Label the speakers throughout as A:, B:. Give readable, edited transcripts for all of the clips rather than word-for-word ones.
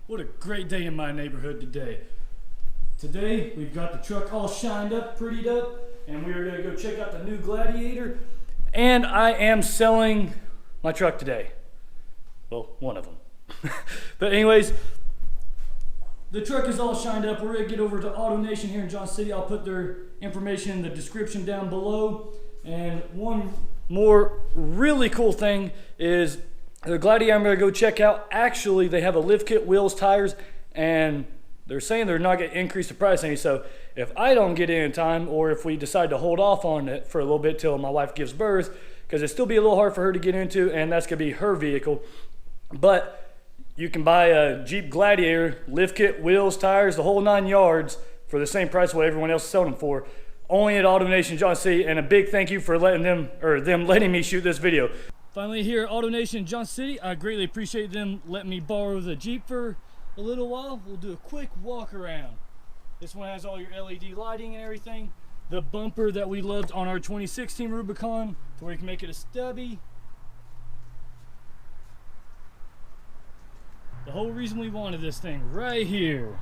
A: What a great day in my neighborhood today. Today, we've got the truck all shined up, prettied up, and we are gonna go check out the new Gladiator. And I am selling my truck today. Well, one of them. But anyways, the truck is all shined up. We're gonna get over to AutoNation here in Johnson City. I'll put their information in the description down below. And one more really cool thing is the Gladiator I'm gonna go check out. Actually, they have a lift kit, wheels, tires, and they're saying they're not gonna increase the price any. So if I don't get in time, or if we decide to hold off on it for a little bit till my wife gives birth, because it'll still be a little hard for her to get into, and that's gonna be her vehicle. But you can buy a Jeep Gladiator, lift kit, wheels, tires, the whole 9 yards for the same price what everyone else is selling them for. Only at AutoNation Johnson City, and a big thank you for letting them letting me shoot this video. Finally here at AutoNation Johnson City, I greatly appreciate them letting me borrow the Jeep for a little while. We'll do a quick walk around. This one has all your LED lighting and everything. The bumper that we loved on our 2016 Rubicon, to where you can make it a stubby. The whole reason we wanted this thing right here.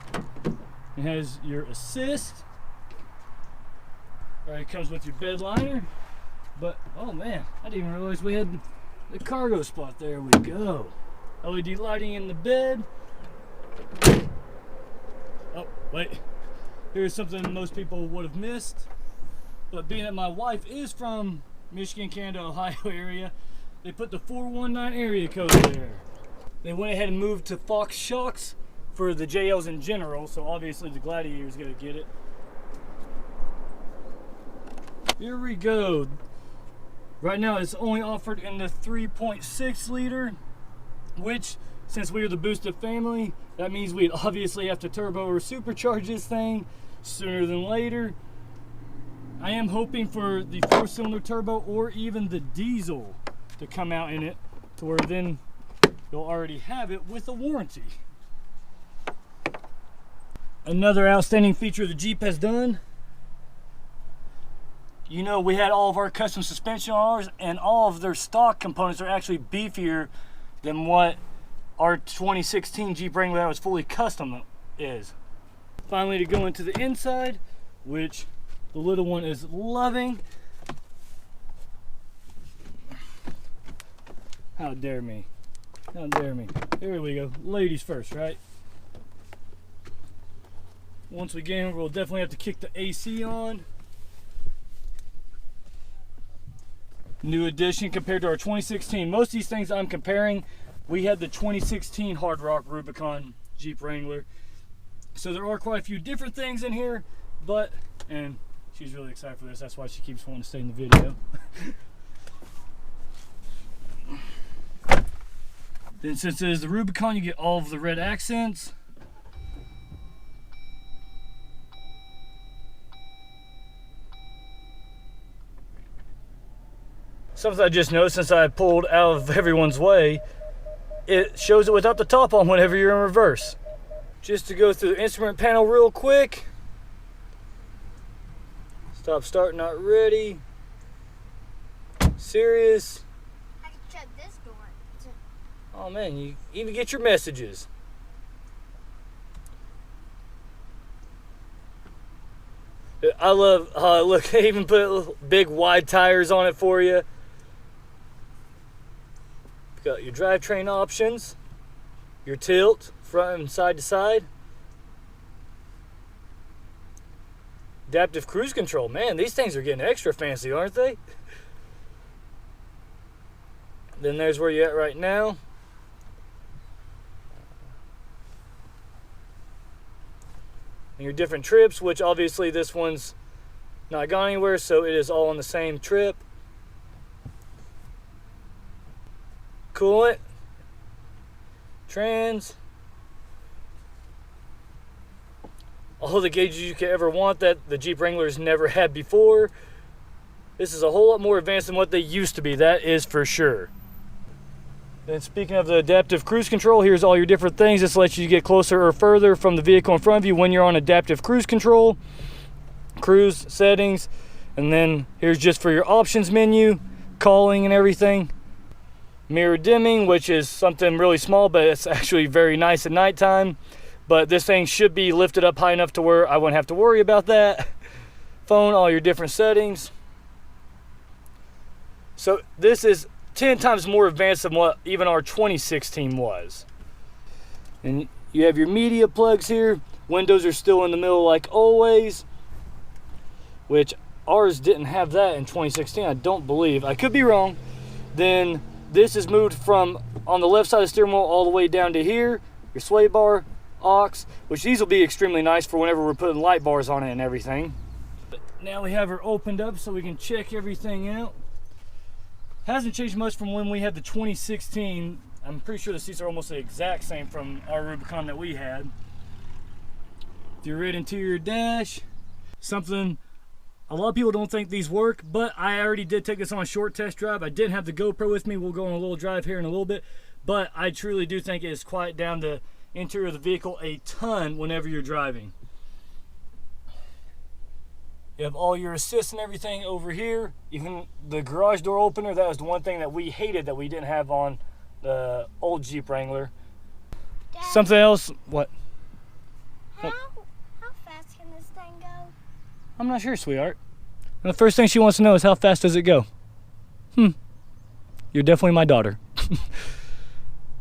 A: It has your assist. Right, it comes with your bed liner. But, oh man, I didn't even realize we had the cargo spot. There we go. LED lighting in the bed. Oh, wait. Here's something most people would have missed. But being that my wife is from Michigan, Canada, Ohio area, they put the 419 area code there. They went ahead and moved to Fox shocks for the JLs in general, so obviously the Gladiator is going to get it. Here we go. Right now it's only offered in the 3.6 liter, which, since we are the boosted family, that means we'd obviously have to turbo or supercharge this thing sooner than later. I am hoping for the 4-cylinder turbo or even the diesel to come out in it, to where then you'll already have it with a warranty. Another outstanding feature the Jeep has done. You know, we had all of our custom suspension on ours, and all of their stock components are actually beefier than what our 2016 Jeep Wrangler that was fully custom is. Finally, to go into the inside, which the little one is loving. How dare me. How dare me. Here we go. Ladies first, right? Once we get in, we'll definitely have to kick the AC on. New addition compared to our 2016. Most of these things I'm comparing, we had the 2016 Hard Rock Rubicon Jeep Wrangler. So there are quite a few different things in here, but, and she's really excited for this, that's why she keeps wanting to stay in the video. Then since it is the Rubicon, you get all of the red accents. Something I just noticed since I pulled out of everyone's way, it shows it without the top on whenever you're in reverse. Just to go through the instrument panel real quick. Stop, start, not ready. Serious.
B: I can shut this door.
A: Oh man, you even get your messages. I love, look, they even put big wide tires on it for you. Got your drivetrain options, your tilt, front and side to side. Adaptive cruise control. Man, these things are getting extra fancy, aren't they? Then there's where you're at right now. And your different trips, which obviously this one's not gone anywhere, so it is all on the same trip. Coolant, trans, all the gauges you could ever want that the Jeep Wranglers never had before. This is a whole lot more advanced than what they used to be, that is for sure. Then speaking of the adaptive cruise control, here's all your different things. This lets you get closer or further from the vehicle in front of you when you're on adaptive cruise control. Cruise settings, and then here's just for your options menu, calling and everything. Mirror dimming, which is something really small, but it's actually very nice at nighttime. But this thing should be lifted up high enough to where I wouldn't have to worry about that. Phone, all your different settings. So this is 10 times more advanced than what even our 2016 was. And you have your media plugs here. Windows are still in the middle like always, which ours didn't have that in 2016, I don't believe. I could be wrong. Then this is moved from on the left side of the steering wheel all the way down to here. Your sway bar, aux, which these will be extremely nice for whenever we're putting light bars on it and everything. But now we have her opened up so we can check everything out. Hasn't changed much from when we had the 2016. I'm pretty sure the seats are almost the exact same from our Rubicon that we had. Your red interior dash, something a lot of people don't think these work, but I already did take this on a short test drive. I didn't have the GoPro with me. We'll go on a little drive here in a little bit, but I truly do think it has quieted down the interior of the vehicle a ton whenever you're driving. You have all your assists and everything over here. Even the garage door opener, that was the one thing that we hated that we didn't have on the old Jeep Wrangler.
B: Dad,
A: Something else, what?
B: How fast can this thing go?
A: I'm not sure, sweetheart. And the first thing she wants to know is how fast does it go? You're definitely my daughter.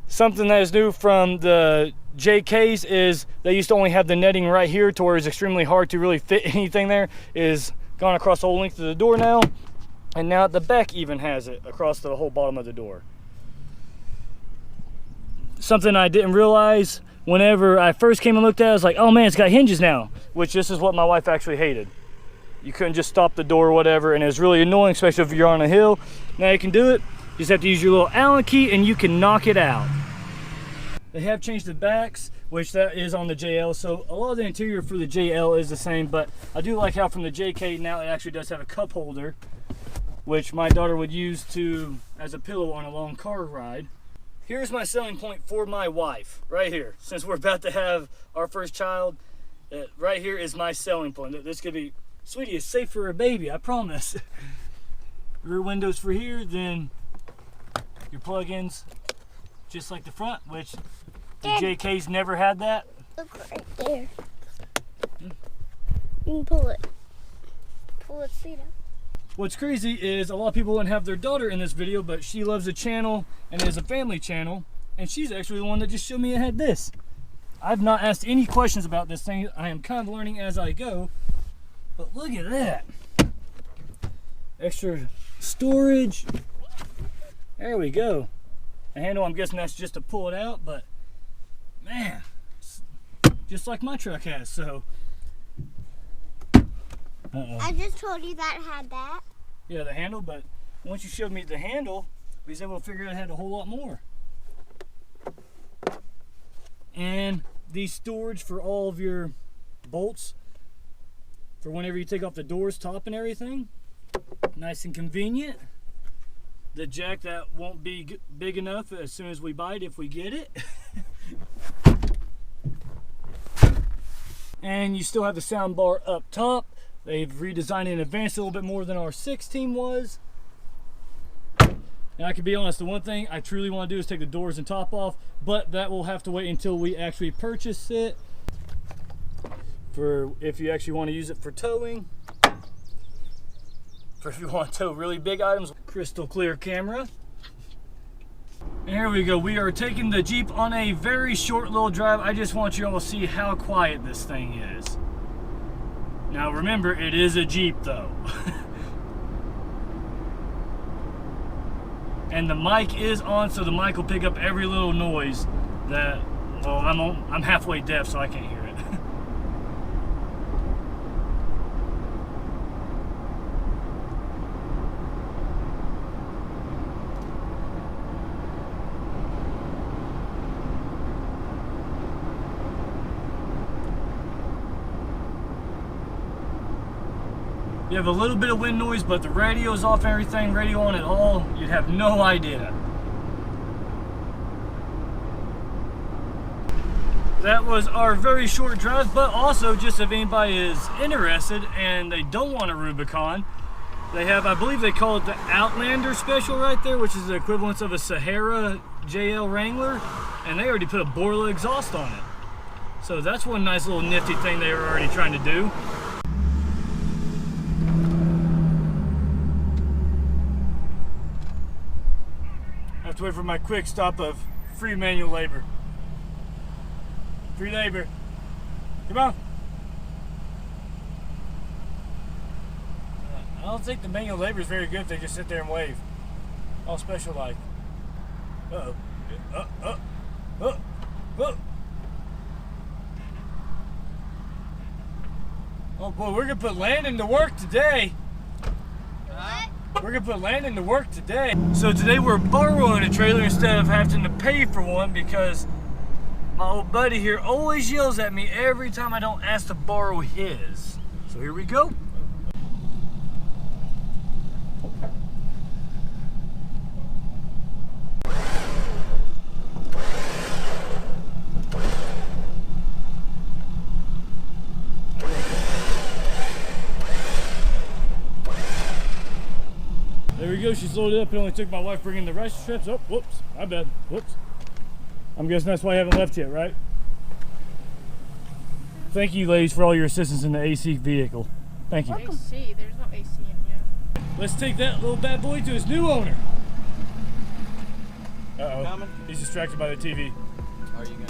A: Something that is new from the JKs is they used to only have the netting right here to where it's extremely hard to really fit anything there. Is gone across the whole length of the door now. And now the back even has it across the whole bottom of the door. Something I didn't realize whenever I first came and looked at it, I was like, oh man, it's got hinges now, which this is what my wife actually hated. You couldn't just stop the door or whatever, and it's really annoying, especially if you're on a hill. Now you can do it. You just have to use your little Allen key and you can knock it out. They have changed the backs, which that is on the JL, so a lot of the interior for the JL is the same, but I do like how from the JK now it actually does have a cup holder, which my daughter would use as a pillow on a long car ride. Here's my selling point for my wife, right here. Since we're about to have our first child, right here is my selling point. This could be, sweetie, it's safe for a baby, I promise. Rear windows for here, then your plug-ins, just like the front, which the JKs never had that.
B: Look right there. You can pull it. Pull its seat up.
A: What's crazy is a lot of people wouldn't have their daughter in this video, but she loves the channel and it is a family channel, and she's actually the one that just showed me it had this. I've not asked any questions about this thing. I am kind of learning as I go, but look at that. Extra storage. There we go. The handle, I'm guessing that's just to pull it out, but man, it's just like my truck has, so.
B: I just told you that had that.
A: Yeah, the handle, but once you showed me the handle, we was able to figure out it had a whole lot more. And the storage for all of your bolts for whenever you take off the doors, top and everything. Nice and convenient. The jack that won't be big enough as soon as we buy it, if we get it. And you still have the sound bar up top. They've redesigned it and advanced a little bit more than our 16 was. And I can be honest, the one thing I truly want to do is take the doors and top off, but that will have to wait until we actually purchase it. For if you actually want to use it for towing. For if you want to tow really big items, crystal clear camera. And here we go. We are taking the Jeep on a very short little drive. I just want you all to see how quiet this thing is. Now remember, it is a Jeep though. And the mic is on, so the mic will pick up every little noise that, well, I'm halfway deaf, so I can't hear it. You have a little bit of wind noise, but the radio's off and everything, radio on at all, you'd have no idea. That was our very short drive, but also just if anybody is interested and they don't want a Rubicon, They have, I believe they call it the Outlander Special right there, which is the equivalent of a Sahara JL Wrangler, and they already put a Borla exhaust on it. So that's one nice little nifty thing they were already trying to do. I have to wait for my quick stop of free manual labor. Free labor. Come on. I don't think the manual labor is very good if they just sit there and wave. All special like. Uh-oh. Oh boy, we're gonna put Landon to work today. We're gonna put Landon to work today. So today we're borrowing a trailer instead of having to pay for one because my old buddy here always yells at me every time I don't ask to borrow his. So here we go. There we go, she's loaded up. It only took my wife bringing the rest strips. Oh, whoops, my bad, whoops. I'm guessing that's why I haven't left yet, right? Thank you, ladies, for all your assistance in the AC vehicle. Thank you.
C: AC, there's no AC in here.
A: Let's take that little bad boy to his new owner. Uh-oh, he's distracted by the TV.
D: Are you gonna?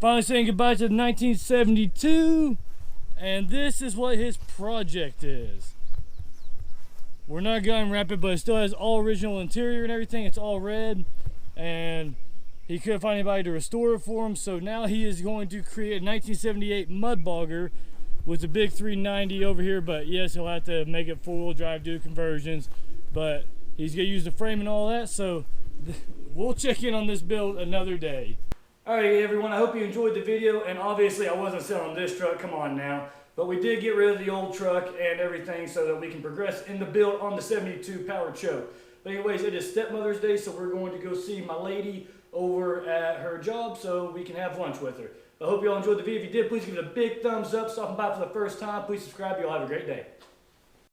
A: Finally saying goodbye to the 1972, and this is what his project is. We're not going rapid, but it still has all original interior and everything. It's all red, and he couldn't find anybody to restore it for him, so now he is going to create a 1978 mud bogger with the big 390 over here. But yes, he'll have to make it four-wheel drive, do conversions, but he's gonna use the frame and all that, so we'll check in on this build another day. Alright everyone, I hope you enjoyed the video, and obviously I wasn't selling this truck, come on now. But we did get rid of the old truck and everything so that we can progress in the build on the 72 PowerChoke. But anyways, it is Stepmother's Day, so we're going to go see my lady over at her job so we can have lunch with her. I hope you all enjoyed the video. If you did, please give it a big thumbs up. Stopping by for the first time, please subscribe. You all have a great day.